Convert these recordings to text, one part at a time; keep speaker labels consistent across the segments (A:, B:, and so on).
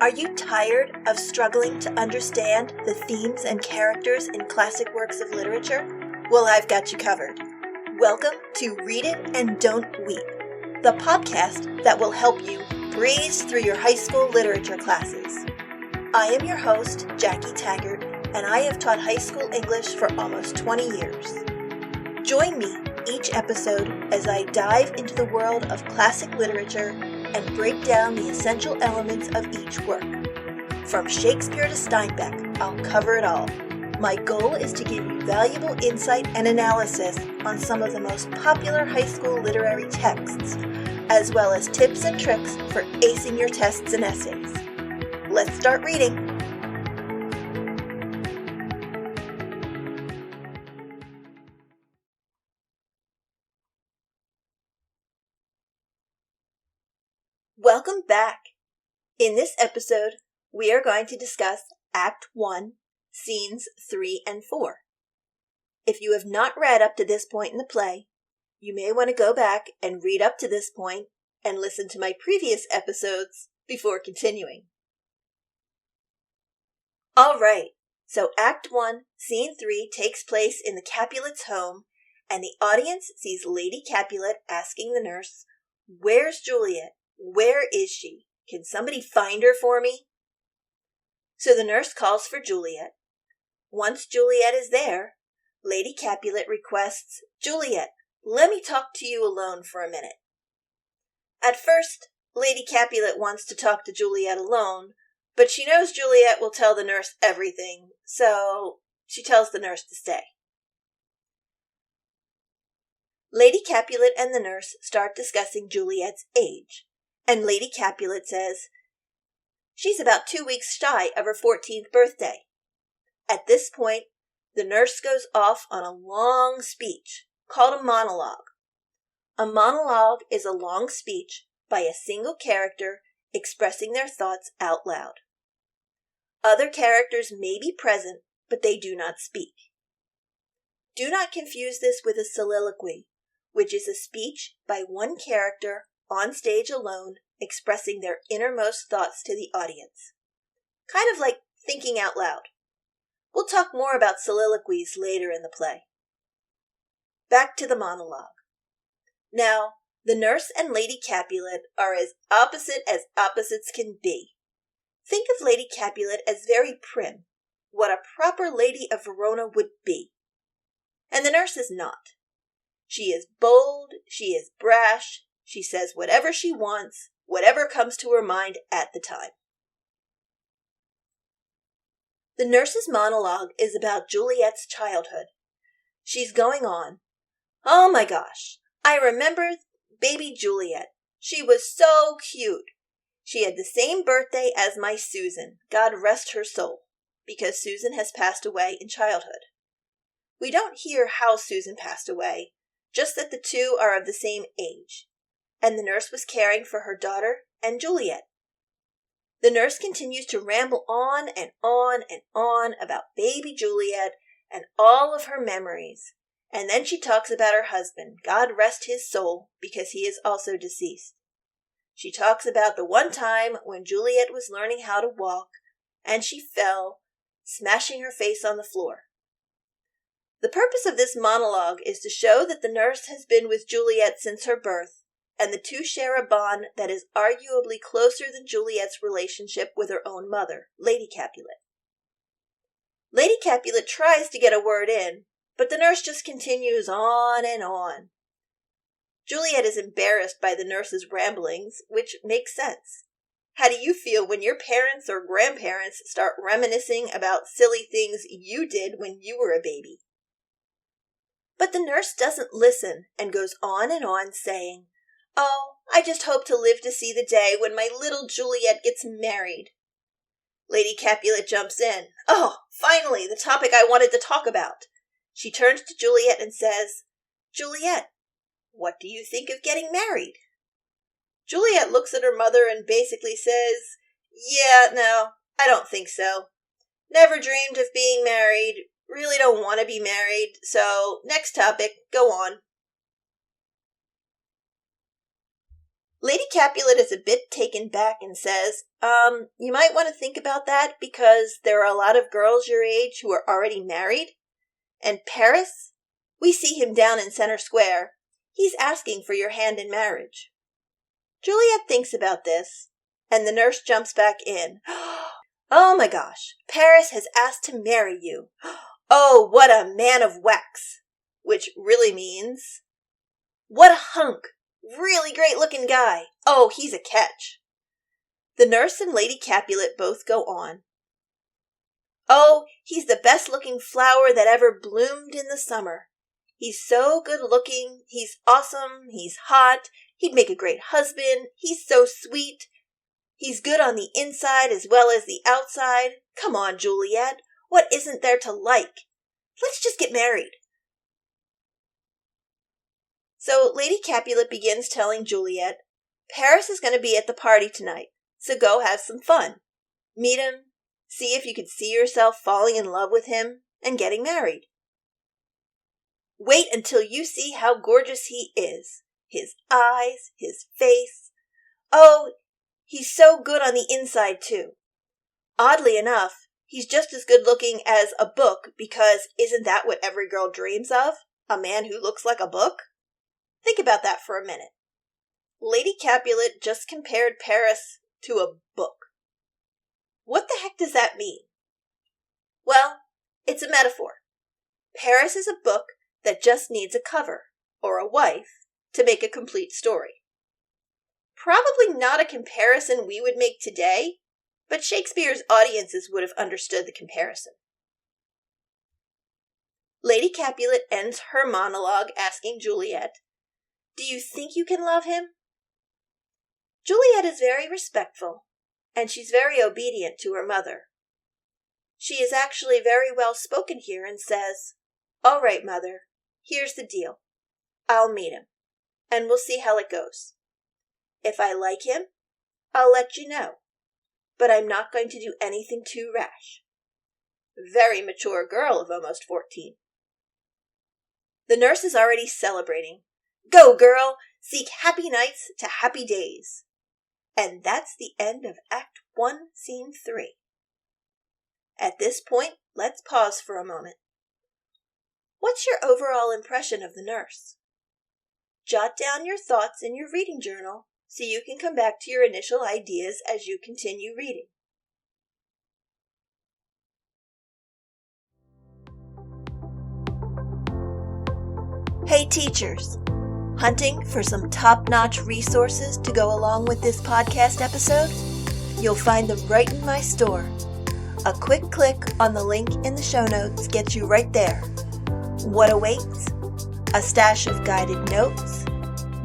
A: Are you tired of struggling to understand the themes and characters in classic works of literature? Well, I've got you covered. Welcome to Read It and Don't Weep, the podcast that will help you breeze through your high school literature classes. I am your host, Jackie Taggart, and I have taught high school English for almost 20 years. Join me each episode as I dive into the world of classic literature and break down the essential elements of each work. From Shakespeare to Steinbeck, I'll cover it all. My goal is to give you valuable insight and analysis on some of the most popular high school literary texts, as well as tips and tricks for acing your tests and essays. Let's start reading. Welcome back. In this episode, we are going to discuss Act 1, Scenes 3 and 4. If you have not read up to this point in the play, you may want to go back and read up to this point and listen to my previous episodes before continuing. Alright, so Act 1, Scene 3 takes place in the Capulets' home, and the audience sees Lady Capulet asking the nurse, "Where's Juliet? Where is she? Can somebody find her for me?" So the nurse calls for Juliet. Once Juliet is there, Lady Capulet requests, "Juliet, let me talk to you alone for a minute." At first, Lady Capulet wants to talk to Juliet alone, but she knows Juliet will tell the nurse everything, so she tells the nurse to stay. Lady Capulet and the nurse start discussing Juliet's age. And Lady Capulet says, she's about 2 weeks shy of her 14th birthday. At this point, the nurse goes off on a long speech called a monologue. A monologue is a long speech by a single character expressing their thoughts out loud. Other characters may be present, but they do not speak. Do not confuse this with a soliloquy, which is a speech by one character on stage alone, expressing their innermost thoughts to the audience. Kind of like thinking out loud. We'll talk more about soliloquies later in the play. Back to the monologue. Now, the nurse and Lady Capulet are as opposites can be. Think of Lady Capulet as very prim, what a proper lady of Verona would be. And the nurse is not. She is bold, she is brash, she says whatever she wants, whatever comes to her mind at the time. The nurse's monologue is about Juliet's childhood. She's going on, "Oh my gosh, I remember baby Juliet. She was so cute. She had the same birthday as my Susan, God rest her soul, because Susan has passed away in childhood." We don't hear how Susan passed away, just that the two are of the same age. And the nurse was caring for her daughter and Juliet. The nurse continues to ramble on and on and on about baby Juliet and all of her memories, and then she talks about her husband, God rest his soul, because he is also deceased. She talks about the one time when Juliet was learning how to walk, and she fell, smashing her face on the floor. The purpose of this monologue is to show that the nurse has been with Juliet since her birth, and the two share a bond that is arguably closer than Juliet's relationship with her own mother, Lady Capulet. Lady Capulet tries to get a word in, but the nurse just continues on and on. Juliet is embarrassed by the nurse's ramblings, which makes sense. How do you feel when your parents or grandparents start reminiscing about silly things you did when you were a baby? But the nurse doesn't listen and goes on and on saying, "Oh, I just hope to live to see the day when my little Juliet gets married." Lady Capulet jumps in. "Oh, finally, the topic I wanted to talk about." She turns to Juliet and says, "Juliet, what do you think of getting married?" Juliet looks at her mother and basically says, "Yeah, no, I don't think so. Never dreamed of being married, really don't want to be married, so next topic, go on." Lady Capulet is a bit taken back and says, you might want to think about that because there are a lot of girls your age who are already married. And Paris? We see him down in Center Square. He's asking for your hand in marriage. Juliet thinks about this, and the nurse jumps back in. Oh my gosh, Paris has asked to marry you. Oh, what a man of wax. Which really means, what a hunk. Really great looking guy. Oh, he's a catch. The nurse and Lady Capulet both go on. Oh, he's the best looking flower that ever bloomed in the summer. He's so good looking, he's awesome, he's hot, he'd make a great husband, he's so sweet. He's good on the inside as well as the outside. Come on, Juliet, what isn't there to like? Let's just get married. So Lady Capulet begins telling Juliet, Paris is going to be at the party tonight, so go have some fun. Meet him, see if you could see yourself falling in love with him and getting married. Wait until you see how gorgeous he is. His eyes, his face. Oh, he's so good on the inside too. Oddly enough, he's just as good looking as a book because isn't that what every girl dreams of? A man who looks like a book? Think about that for a minute. Lady Capulet just compared Paris to a book. What the heck does that mean? Well, it's a metaphor. Paris is a book that just needs a cover, or a wife, to make a complete story. Probably not a comparison we would make today, but Shakespeare's audiences would have understood the comparison. Lady Capulet ends her monologue asking Juliet, do you think you can love him? Juliet is very respectful, and she's very obedient to her mother. She is actually very well spoken here and says, all right, mother, here's the deal. I'll meet him, and we'll see how it goes. If I like him, I'll let you know, but I'm not going to do anything too rash. Very mature girl of almost 14. The nurse is already celebrating. Go, girl! Seek happy nights to happy days. And that's the end of Act 1, Scene 3. At this point, let's pause for a moment. What's your overall impression of the nurse? Jot down your thoughts in your reading journal so you can come back to your initial ideas as you continue reading. Hey teachers! Hunting for some top-notch resources to go along with this podcast episode? You'll find them right in my store. A quick click on the link in the show notes gets you right there. What awaits? A stash of guided notes,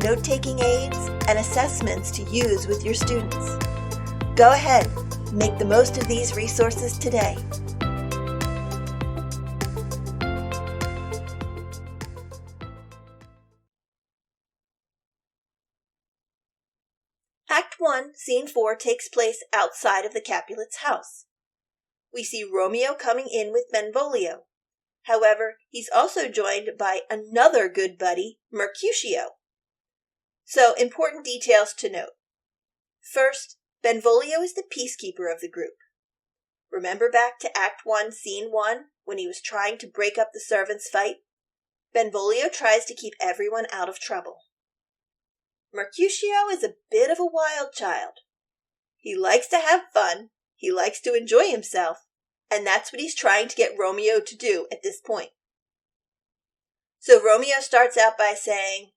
A: note-taking aids, and assessments to use with your students. Go ahead, make the most of these resources today. Act 1, Scene 4 takes place outside of the Capulets' house. We see Romeo coming in with Benvolio. However, he's also joined by another good buddy, Mercutio. So, important details to note. First, Benvolio is the peacekeeper of the group. Remember back to Act 1, Scene 1, when he was trying to break up the servants' fight? Benvolio tries to keep everyone out of trouble. Mercutio is a bit of a wild child. He likes to have fun, he likes to enjoy himself, and that's what he's trying to get Romeo to do at this point. So Romeo starts out by saying,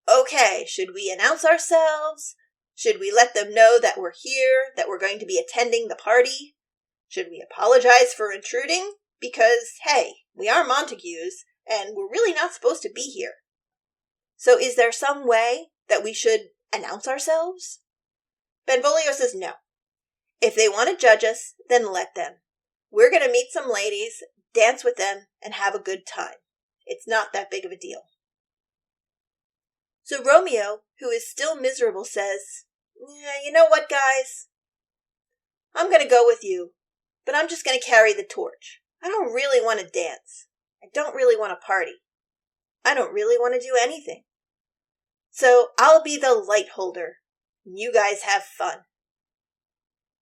A: okay, should we announce ourselves? Should we let them know that we're here, that we're going to be attending the party? Should we apologize for intruding? Because, hey, we are Montagues, and we're really not supposed to be here. So is there some way that we should announce ourselves? Benvolio says no. If they want to judge us, then let them. We're going to meet some ladies, dance with them, and have a good time. It's not that big of a deal. So Romeo, who is still miserable, says, you know what, guys? I'm going to go with you, but I'm just going to carry the torch. I don't really want to dance. I don't really want to party. I don't really want to do anything. So I'll be the light holder. and you guys have fun."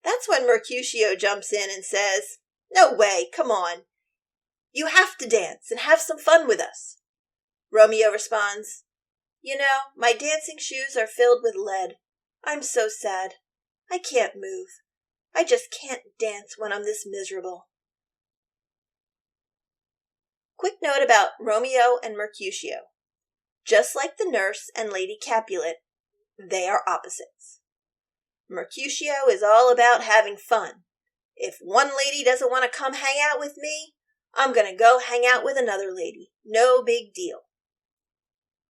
A: That's when Mercutio jumps in and says, "No way, come on. You have to dance and have some fun with us." Romeo responds, "You know, my dancing shoes are filled with lead. I'm so sad. I can't move. I just can't dance when I'm this miserable." Quick note about Romeo and Mercutio. Just like the nurse and Lady Capulet, they are opposites. Mercutio is all about having fun. If one lady doesn't want to come hang out with me, I'm going to go hang out with another lady. No big deal.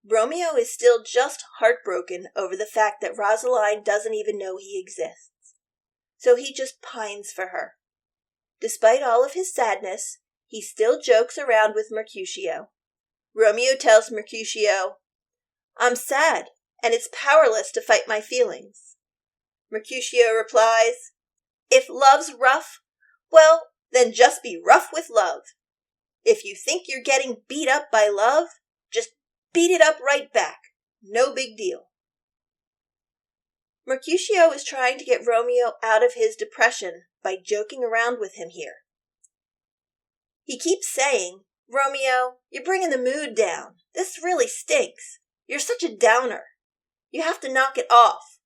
A: Romeo is still just heartbroken over the fact that Rosaline doesn't even know he exists. So he just pines for her. Despite all of his sadness, he still jokes around with Mercutio. Romeo tells Mercutio, "I'm sad, and it's powerless to fight my feelings." Mercutio replies, "If love's rough, well, then just be rough with love. If you think you're getting beat up by love, just beat it up right back. No big deal." Mercutio is trying to get Romeo out of his depression by joking around with him here. He keeps saying, "Romeo, you're bringing the mood down. This really stinks. You're such a downer. You have to knock it off.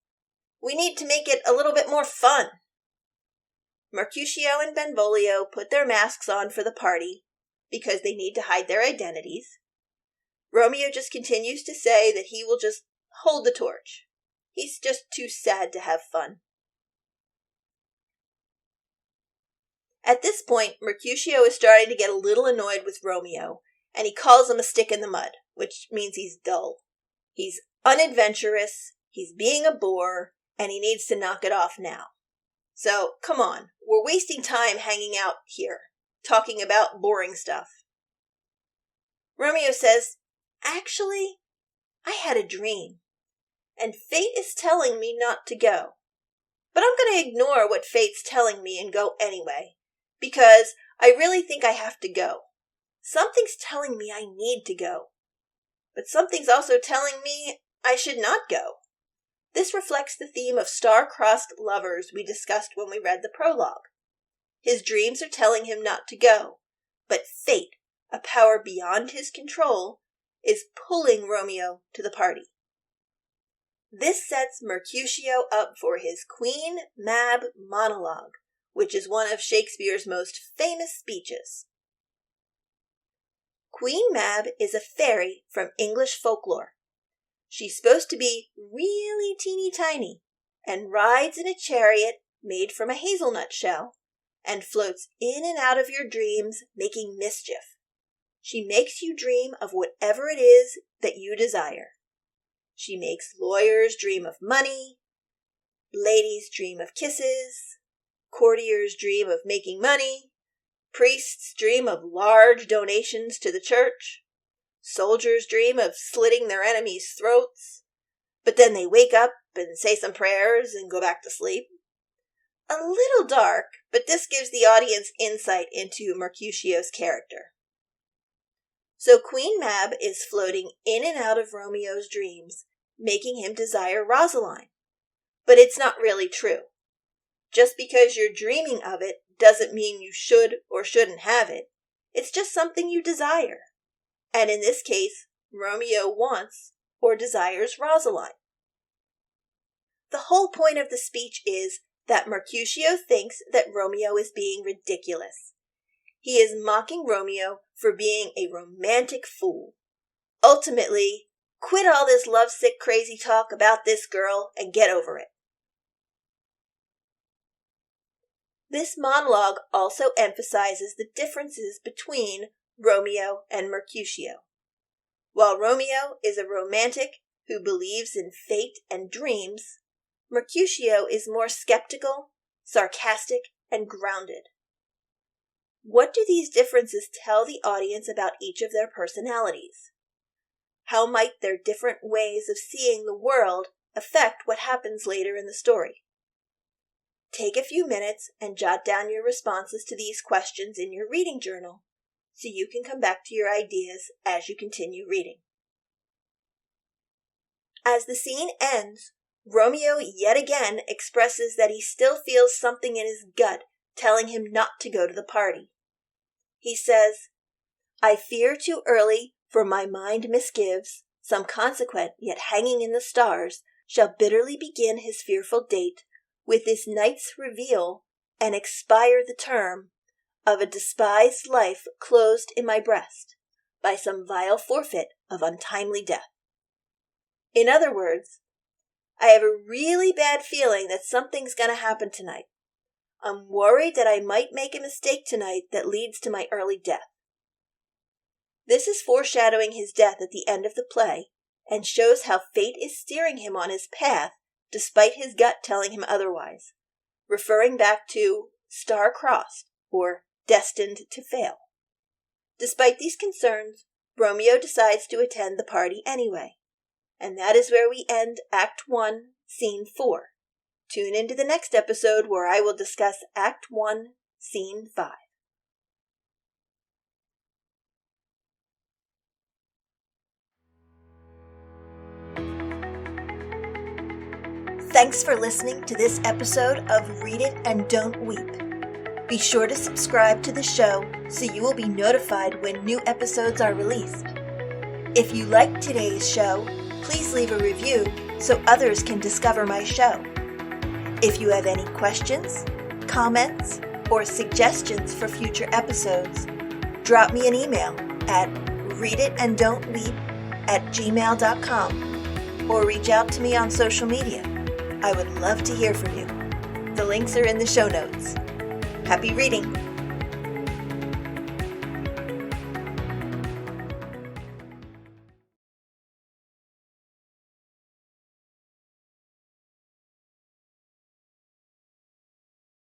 A: We need to make it a little bit more fun." Mercutio and Benvolio put their masks on for the party because they need to hide their identities. Romeo just continues to say that he will just hold the torch. He's just too sad to have fun. At this point, Mercutio is starting to get a little annoyed with Romeo, and he calls him a stick in the mud, which means he's dull. He's unadventurous, he's being a bore, and he needs to knock it off now. So, come on, we're wasting time hanging out here, talking about boring stuff. Romeo says, "Actually, I had a dream, and fate is telling me not to go. But I'm going to ignore what fate's telling me and go anyway, because I really think I have to go. Something's telling me I need to go, but something's also telling me I should not go." This reflects the theme of star-crossed lovers we discussed when we read the prologue. His dreams are telling him not to go, but fate, a power beyond his control, is pulling Romeo to the party. This sets Mercutio up for his Queen Mab monologue, which is one of Shakespeare's most famous speeches. Queen Mab is a fairy from English folklore. She's supposed to be really teeny tiny and rides in a chariot made from a hazelnut shell and floats in and out of your dreams making mischief. She makes you dream of whatever it is that you desire. She makes lawyers dream of money, ladies dream of kisses, courtiers dream of making money, priests dream of large donations to the church, soldiers dream of slitting their enemies' throats, but then they wake up and say some prayers and go back to sleep. A little dark, but this gives the audience insight into Mercutio's character. So Queen Mab is floating in and out of Romeo's dreams, making him desire Rosaline. But it's not really true. Just because you're dreaming of it doesn't mean you should or shouldn't have it. It's just something you desire. And in this case, Romeo wants or desires Rosaline. The whole point of the speech is that Mercutio thinks that Romeo is being ridiculous. He is mocking Romeo for being a romantic fool. Ultimately, quit all this lovesick crazy talk about this girl and get over it. This monologue also emphasizes the differences between Romeo and Mercutio. While Romeo is a romantic who believes in fate and dreams, Mercutio is more skeptical, sarcastic, and grounded. What do these differences tell the audience about each of their personalities? How might their different ways of seeing the world affect what happens later in the story? Take a few minutes and jot down your responses to these questions in your reading journal so you can come back to your ideas as you continue reading. As the scene ends, Romeo yet again expresses that he still feels something in his gut telling him not to go to the party. He says, "I fear too early, for my mind misgives, some consequent yet hanging in the stars shall bitterly begin his fearful date with this night's reveal and expire the term of a despised life closed in my breast by some vile forfeit of untimely death." In other words, I have a really bad feeling that something's going to happen tonight. I'm worried that I might make a mistake tonight that leads to my early death. This is foreshadowing his death at the end of the play and shows how fate is steering him on his path despite his gut telling him otherwise, referring back to star-crossed or destined to fail. Despite these concerns, Romeo decides to attend the party anyway. And that is where we end Act 1, Scene 4. Tune into the next episode where I will discuss Act 1, Scene 5. Thanks for listening to this episode of Read It and Don't Weep. Be sure to subscribe to the show so you will be notified when new episodes are released. If you liked today's show, please leave a review so others can discover my show. If you have any questions, comments, or suggestions for future episodes, drop me an email at readitandon'tweep@gmail.com or reach out to me on social media. I would love to hear from you. The links are in the show notes. Happy reading!